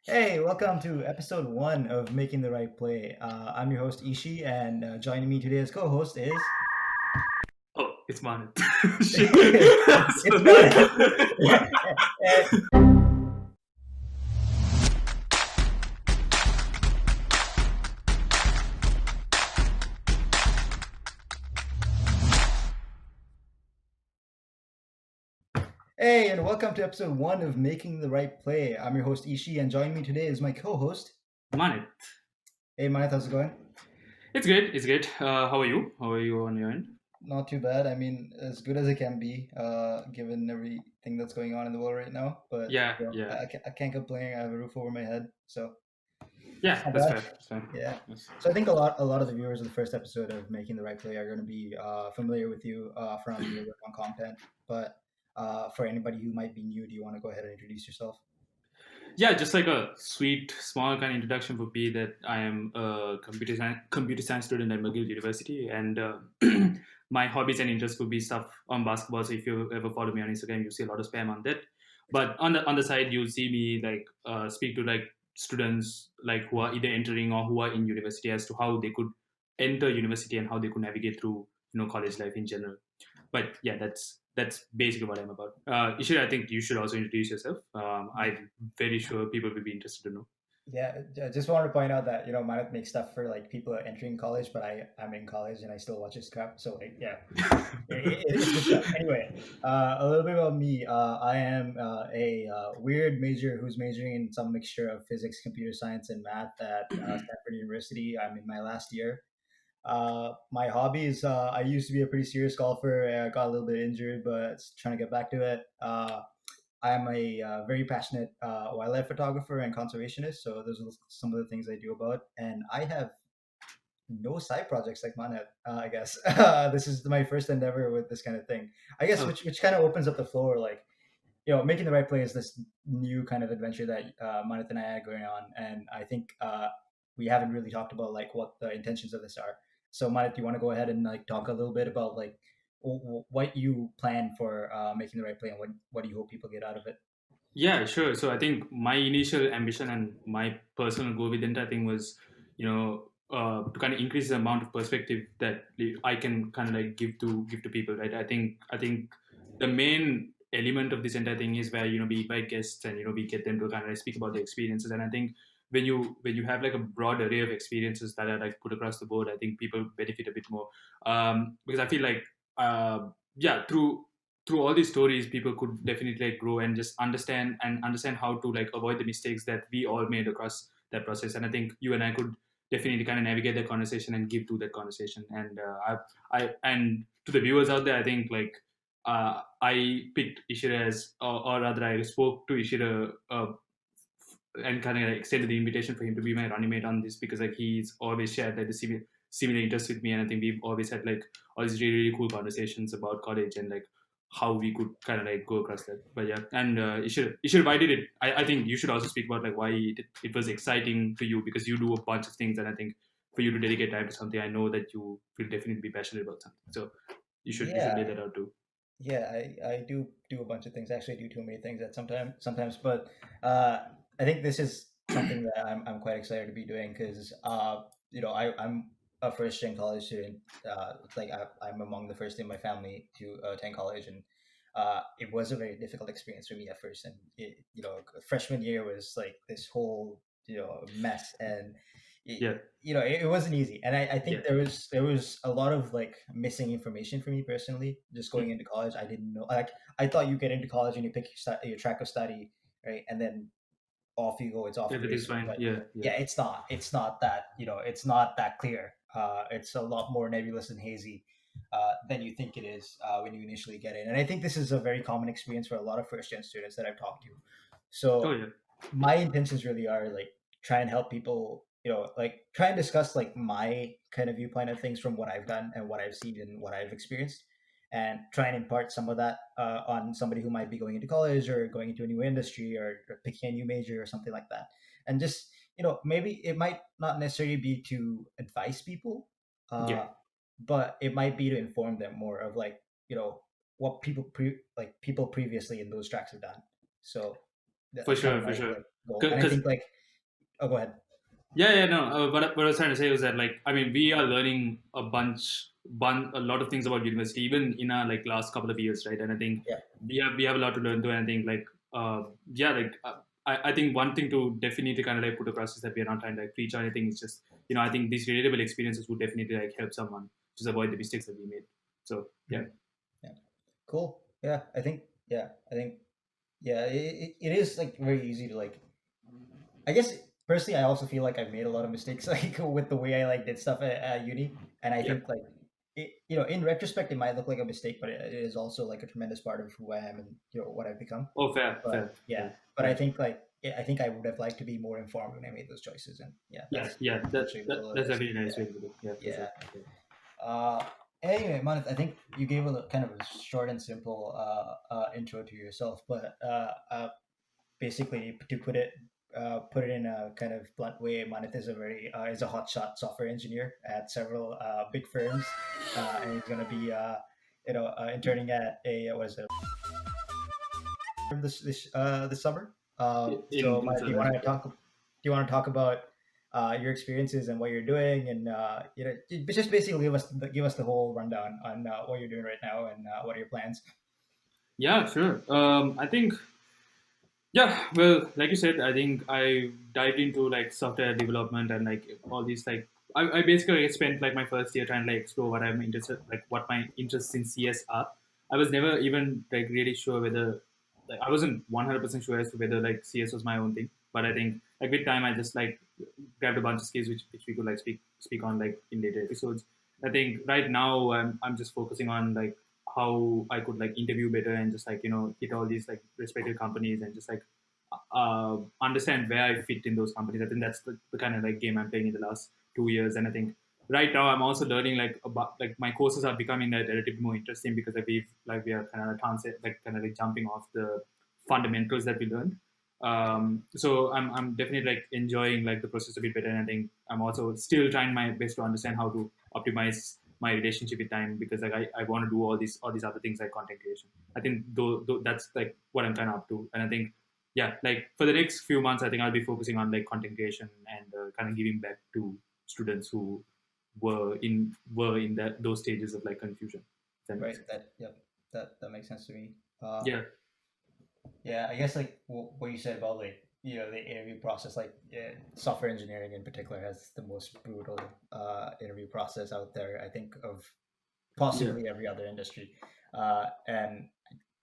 Hey, welcome to episode one of Making the Right Play. I'm your host Ishi, and joining me today as co-host is Oh, it's Manit. Shit. it's Matt. Hey, and welcome to episode one of Making the Right Play. I'm your host Ishi, and joining me today is my co-host. Manit. Hey, Manat, how's it going? It's great. It's great. How are you? How are you on your end? Not too bad. I mean, as good as it can be, given everything that's going on in the world right now. But Yeah, you know, yeah, I can't complain. I have a roof over my head, so it's yeah. not That's bad. fair. That's fair. Yeah. Yes. So I think a lot of the viewers of the first episode of Making the Right Play are going to be familiar with you from your work on content. But for anybody who might be new, do you want to go ahead and introduce yourself? Yeah, just like a sweet, small kind of introduction would be that I am a computer science student at McGill University, and my hobbies and interests would be stuff on basketball. So if you ever follow me on Instagram, you see a lot of spam on that. But on the side, you see me like speak to like students like who are either entering or who are in university as to how they could enter university and how they could navigate through college life in general. But yeah, that's basically what I'm about. Ishir, I think you should also introduce yourself. I'm very sure people will be interested to know. Yeah, I just wanted to point out that Manat makes stuff for like people entering college, but I'm in college and I still watch his crap. So like, yeah, it's good stuff. Anyway, a little bit about me. I am a weird major who's majoring in some mixture of physics, computer science, and math at Stanford University. I'm in my last year. My hobbies, I used to be a pretty serious golfer. I got a little bit injured, but trying to get back to it. I'm a very passionate wildlife photographer and conservationist. So those are some of the things I do about. And I have no side projects like Manet, I guess. This is my first endeavor with this kind of thing. I guess Oh, which kind of opens up the floor, like making the right play is this new kind of adventure that Manat and I are going on, and I think we haven't really talked about like what the intentions of this are. So, Manat, do you want to go ahead and like talk a little bit about like what you plan for making the right play, and what do you hope people get out of it? yeah, sure. So I think my initial ambition and my personal goal with the entire thing was, to kind of increase the amount of perspective that I can kind of like give to people, right? I think the main element of this entire thing is where we invite guests and we get them to kind of like speak about their experiences. And I think when you have like a broad array of experiences that are like put across the board, I think people benefit a bit more, because I feel like yeah, through all these stories people could definitely like grow and just understand how to like avoid the mistakes that we all made across that process. And I think you and I could definitely kind of navigate that conversation and give to that conversation. And and to the viewers out there, I think like I picked Ishira as, or rather I spoke to Ishira and kind of like extended the invitation for him to be my running mate on this, because like he's always shared like the similar interest with me. And I think we've always had like all these really cool conversations about college and like how we could kind of like go across that. But yeah, and you should why did it? I think you should also speak about like why it was exciting to you, because you do a bunch of things, and I think for you to dedicate time to something, I know that you will definitely be passionate about something. So you should lay Yeah, that out too. yeah, I do a bunch of things. Actually, I do too many things at sometimes, but uh, I think this is something that I'm quite excited to be doing because I'm a first gen college student. Like I'm among the first in my family to attend college, and it was a very difficult experience for me at first. And freshman year was like this whole mess, and Yeah, it wasn't easy. And I think yeah. there was a lot of like missing information for me personally just going Mm. into college. I didn't know, like, I thought you get into college and you pick your track of study, right, and then off you go, it's off to the Everything's races. fine. But Yeah, yeah. yeah, it's not that, it's not that clear. It's a lot more nebulous and hazy than you think it is when you initially get in. And I think this is a very common experience for a lot of first gen students that I've talked to. Oh So yeah. my intentions really are like try and help people, like try and discuss like my kind of viewpoint of things from what I've done and what I've seen and what I've experienced, and try and impart some of that on somebody who might be going into college or going into a new industry, or picking a new major or something like that. And just maybe it might not necessarily be to advise people, Yeah. but it might be to inform them more of like what people previously in those tracks have done. So For That's kind sure, of for my sure. like goal. And I Because think like, oh, go ahead. yeah, no. What I was trying to say was that, like, I mean, we are learning a lot of things about university, even in our like last couple of years, right? And I think Yeah. we have a lot to learn too. And I think like, yeah, like, I think one thing to definitely kind of like put across is that we are not trying to like preach or anything. It's just, I think these relatable experiences would definitely like help someone just avoid the mistakes that we made. So yeah, Mhm. Yeah. Cool. Yeah. I think yeah, it is like very easy to like. I guess personally, I also feel like I've made a lot of mistakes like with the way I like did stuff at uni, and I yeah. think like in retrospect, it might look like a mistake, but it is also like a tremendous part of who I am and what I've become. Oh, fair, But fair, yeah, fair. but I Yeah. think like I think I would have liked to be more informed when I made those choices, and yeah, Yeah, that's yeah, essentially what that's it is. definitely a nice Yeah, way to do it. Yeah, for sure. yeah. Yeah. Uh, anyway, Manith, I think you gave kind of a short and simple intro to yourself, but basically to put it in a kind of blunt way, Manith is a hotshot software engineer at several big firms, and he's going to be interning at a what is it this summer. So, In Manith, Southern, yeah. do you want to talk about your experiences and what you're doing, and just basically give us the whole rundown on what you're doing right now and what are your plans? Yeah, sure. I think, yeah, well, like you said, I think I dived into like software development and like all these like I basically spent like my first year trying to like explore what I'm interested, like what my interests in CS are. I was never even like really sure whether, like, I wasn't 100% sure as to whether like CS was my own thing. But I think like with time I just like grabbed a bunch of skills which we could like speak on like in later episodes. I think right now I'm just focusing on like how I could like interview better and just like hit all these like respective companies and just like understand where I fit in those companies. I think that's the kind of like game I'm playing in the last 2 years. And I think right now I'm also learning like about like my courses are becoming like relatively more interesting because we are kind of kind of like jumping off the fundamentals that we learned. So I'm definitely like enjoying like the process a bit better, and I think I'm also still trying my best to understand how to optimize my relationship with time because like I want to do all these other things like content creation. I think though that's like what I'm kind of up to, and I think yeah, like for the next few months, I think I'll be focusing on like content creation and kind of giving back to students who were in those stages of like confusion. If that makes Right. sense. That makes sense to me. Uh, Yeah, Yeah, I guess like what you said about like the interview process, like software engineering in particular has the most brutal interview process out there. I think of yeah, possibly every other industry, and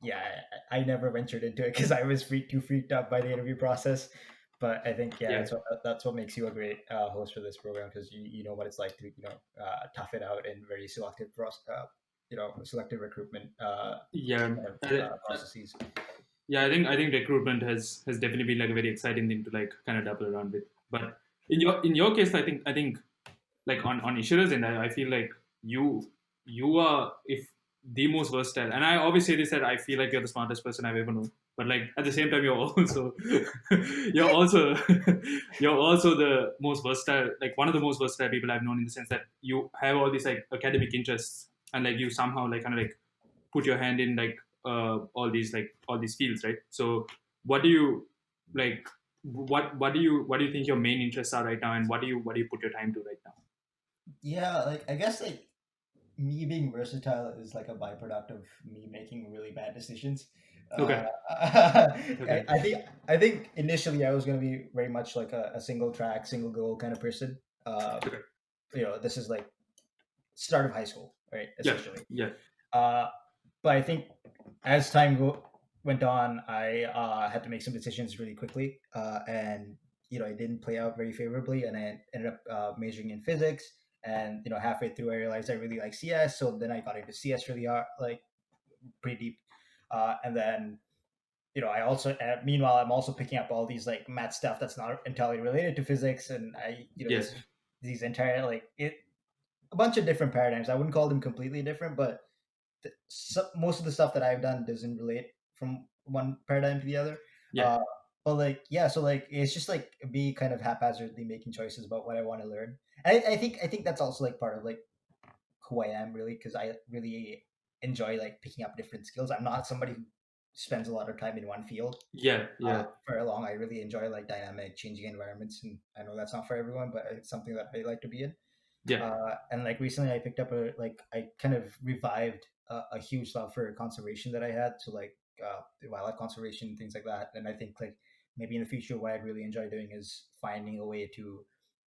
yeah, I never ventured into it because I was too freaked out by the interview process. But I think yeah, yeah, that's what makes you a great host for this program because you know what it's like to tough it out in very selective recruitment yeah. kind of processes. Yeah, I think recruitment has definitely been like a very exciting thing to like kind of double around with. But in your case, I think like on insurers, and I feel like you are if the most versatile. And I always say this, that I feel like you're the smartest person I've ever known. But like at the same time, you're also you're also you're also the most versatile, like one of the most versatile people I've known, in the sense that you have all these like academic interests, and like you somehow like kind of like put your hand in like all these fields, right? So what do you like? What do you think your main interests are right now, and what do you put your time to right now? Yeah, like I guess like me being versatile is like a byproduct of me making really bad decisions. Okay, okay, I think initially I was gonna be very much like a single track, single goal kind of person. okay, This is like start of high school, right? yeah, Essentially. yeah, Uh, but I think as went on, I had to make some decisions really quickly, and it didn't play out very favorably, and I ended up majoring in physics. And halfway through, I realized I really like CS, so then I got into CS really hard, like pretty deep, and then I also meanwhile I'm also picking up all these like math stuff that's not entirely related to physics, and yeah, it's these entire like a bunch of different paradigms. I wouldn't call them completely different, but most of the stuff that I've done doesn't relate from one paradigm to the other. yeah, Uh, but like yeah, so like it's just like me kind of haphazardly making choices about what I want to learn. And I think that's also like part of like who I am really because I really enjoy like picking up different skills. I'm not somebody who spends a lot of time in one field Yeah, yeah, for long. I really enjoy like dynamic, changing environments, and I know that's not for everyone, but it's something that I like to be in. yeah. And like recently, I picked up I kind of revived a huge love for conservation that I had. So like wildlife conservation, things like that. And I think like maybe in the future, what I'd really enjoy doing is finding a way to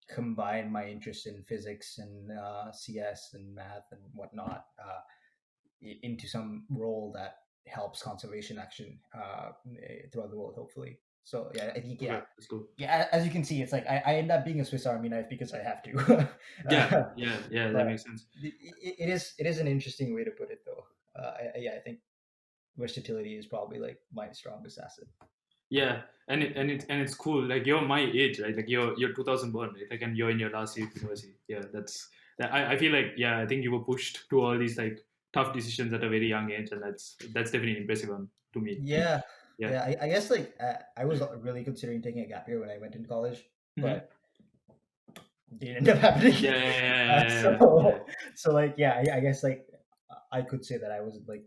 combine my interest in physics and CS and math and whatnot into some role that helps conservation action throughout the world, hopefully. So yeah, I think Okay, that's cool. yeah. As you can see, it's like I end up being a Swiss Army knife because I have to. Yeah, yeah, yeah. That But makes sense. it is an interesting way to put it, though. I think versatility is probably like my strongest asset. Yeah, and it's cool. Like you're my age, right? Like you're 2000 born, right? Like and you're in your last year of university. Yeah, that's that. I feel like yeah, I think you were pushed to all these like tough decisions at a very young age, and that's definitely impressive on to me. Yeah, Yeah. yeah. I guess like I was really considering taking a gap year when I went into college, Hmm. but didn't end up happening. Yeah, yeah, yeah, yeah, yeah. So like yeah, I guess like I could say that I was like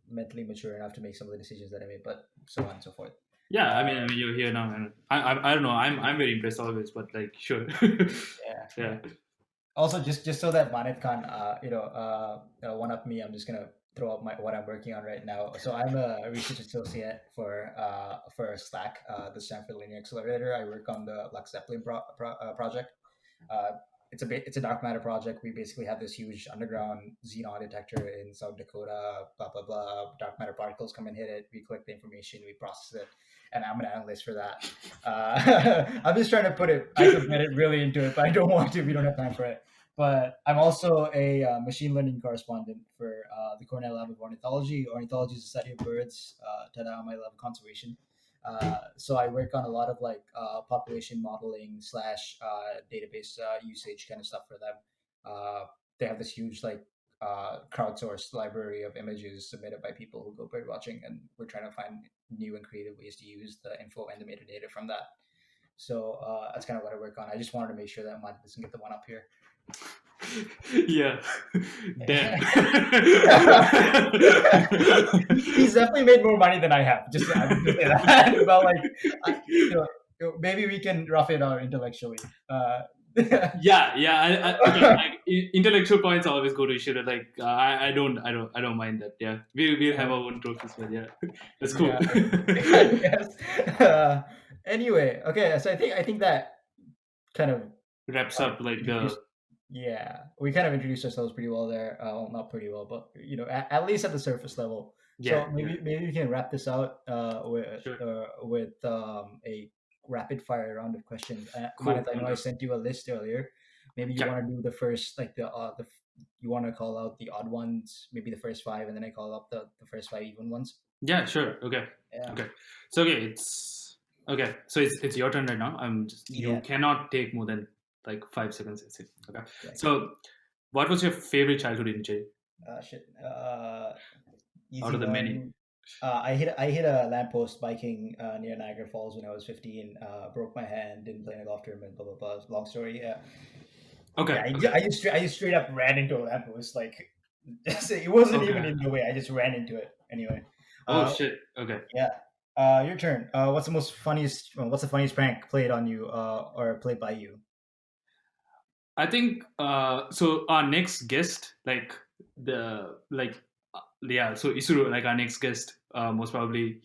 mentally mature enough to make some of the decisions that I made, but so on and so forth. Yeah, Uh, I mean, you're here now, and I don't know. I'm very impressed always, but like, sure. yeah, Yeah. yeah. Also, just so that Manit can one up me, I'm just gonna throw up my what I'm working on right now. So I'm a research associate for Slack, the Stanford Linear Accelerator. I work on the Lux Zeppelin project. Uh, it's a dark matter project. We basically have this huge underground xenon detector in South Dakota. Blah blah blah. Dark matter particles come and hit it. We collect the information. We process it, and I'm an analyst for that. I'm just trying to put it. I could get it really into it, but I don't want to. We don't have time for it. But I'm also a machine learning correspondent for the Cornell Lab of Ornithology. Ornithology is the study of birds. Tada, my love of conservation. So I work on a lot of like population modeling slash database usage kind of stuff for them. They have this huge like crowdsourced library of images submitted by people who go bird watching, and we're trying to find new and creative ways to use the info and the metadata from that. So that's kind of what I work on. I just wanted to make sure that mine doesn't get the one up here. Yeah. Damn. He's definitely made more money than I have. Just I would say that. But like, maybe we can rough it out intellectually. Yeah, yeah. Okay, like, intellectual points always go to issue. Like I don't mind that. Yeah, we'll have our own trophies, but yeah, that's cool. Yeah, I guess. Anyway, okay. So I think that kind of Wraps up like the yeah, we kind of introduced ourselves pretty well there. Well, not pretty well, but at least at the surface level. yeah, So yeah, maybe we can wrap this out sure, with a rapid fire round of questions. cool. Manat, I know I sent you a list earlier. Maybe you Yeah, want to do the first, like you want to call out the odd ones, maybe the first five, and then I call up the first five even ones. yeah, sure. Okay, Yeah. okay. So it's your turn right now. You Yeah. cannot take more than like 5 seconds. That's it. Okay. Okay. So, what was your favorite childhood in jail Shit. out Easy of the many? one. I hit a lamppost biking near Niagara Falls when I was 15. Broke my hand, didn't play in a golf tournament. Blah blah blah. Long story. Yeah. Okay. Yeah. Okay. I just straight up ran into a lamppost. Like it wasn't even Okay. in the way. I just ran into it anyway. Oh Uh, shit. Okay. yeah. Your turn. What's the funniest prank played on you? Or played by you? I think so. Our next guest, like yeah. So Isuru, like our next guest, most probably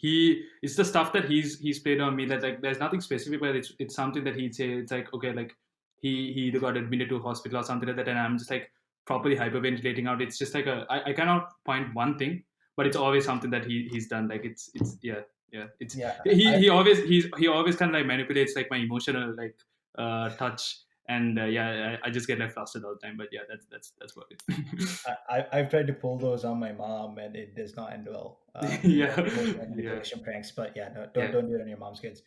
it's the stuff that he's played on me that like there's nothing specific, but it's something that he'd say. It's like okay, like he either got admitted to a hospital or something like that, and I'm just like properly hyperventilating out. It's just like I cannot point one thing, but it's always something that he's done. Like it's yeah, yeah. It's Yeah. he always kind of like manipulates like my emotional like touch. And yeah, I just get like flustered all the time. But yeah, that's about it. I've tried to pull those on my mom, and it does not end well. Yeah, Emotional yeah, manipulation pranks, but yeah, no, yeah. don't do it on your mom's kids.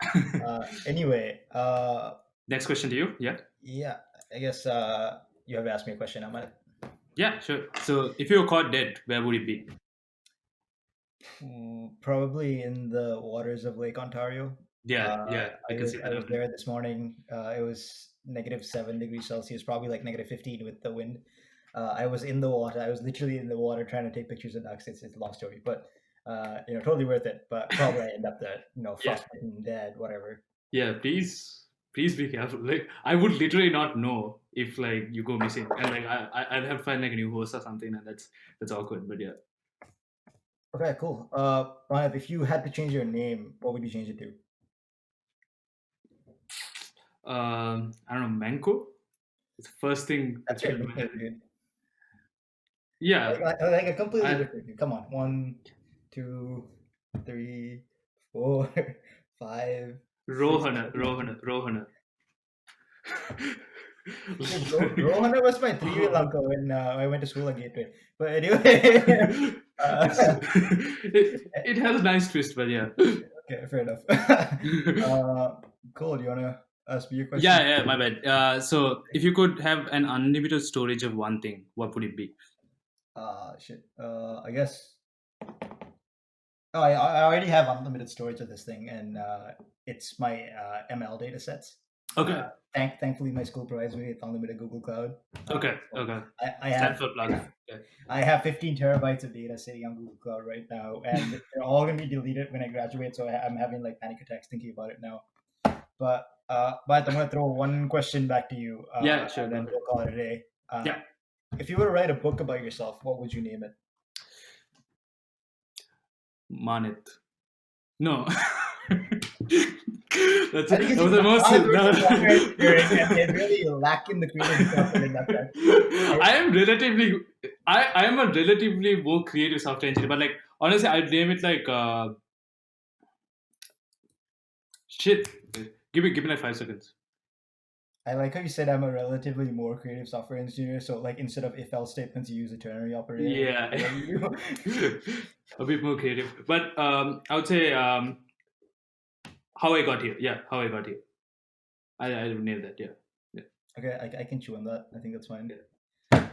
Anyway, Next question to you. Yeah, yeah, I guess you have asked me a question. I'm gonna yeah, sure. So if you were caught dead, where would it be? probably in the waters of Lake Ontario. Yeah, yeah, I I can was see I that was happening. there this morning. It was -7 degrees Celsius, probably like -15 with the wind. I was in the water. I was literally in the water trying to take pictures of ducks. It's a long story, but totally worth it. But probably I end up dead, Yeah. frostbitten, dead, whatever. Yeah, please be careful. Like, I would literally not know if like you go missing, and like I'll have to find like a new host or something, and that's awkward. But yeah, Okay, cool. Ryan, if you had to change your name, what would you change it to? I don't know, Manko. It's the first thing that That's your came to my head. nickname, dude. Yeah, Like a completely I different name. Come on, 1, 2, 3, 4, 5, 6. Rohana. Rohana was my 3-year-old uncle when I went to school at Gateway. But anyway, it has a nice twist, but yeah. okay, fair enough. Cool. Do you wanna ask me a question? Yeah, my bad. So if you could have an unlimited storage of one thing, what would it be? Shit. I guess. Oh, I already have unlimited storage of this thing, and it's my ML data sets. Okay. Thankfully, my school provides me with unlimited Google Cloud. Okay. I have Stanford plug. Yeah. I have 15 terabytes of data sitting on Google Cloud right now, and they're all gonna be deleted when I graduate. So I'm having like panic attacks thinking about it now. But I'm gonna throw one question back to you. Yeah, sure. And then we'll call it a day. Yeah. If you were to write a book about yourself, what would you name it? Manit. No. That I think was the most. and they really lack in the creative stuff in that sense. I am a relatively more creative software engineer, but like honestly, I'd name it like shit. Give me like 5 seconds. I like how you said I'm a relatively more creative software engineer. So like instead of if-else statements, you use a ternary operator. Yeah, a bit more creative. But I would say how I got here. Yeah, how I got here. I would name that. Yeah. Okay, I can chew on that. I think that's fine. Yeah.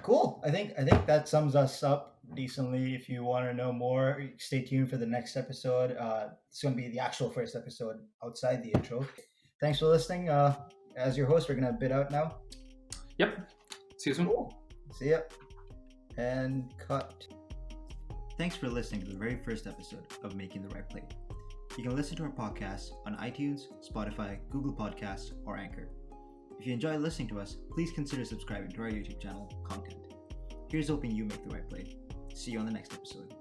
Cool. I think that sums us up decently. If you want to know more, stay tuned for the next episode. It's going to be the actual first episode outside the intro. Thanks for listening. As your host, we're going to bid out now. Yep. See you soon. Cool. See ya. And cut. Thanks for listening to the very first episode of Making the Right Play. You can listen to our podcast on iTunes, Spotify, Google Podcasts, or Anchor. If you enjoy listening to us, please consider subscribing to our YouTube channel, Content. Here's hoping you make the right play. See you on the next episode.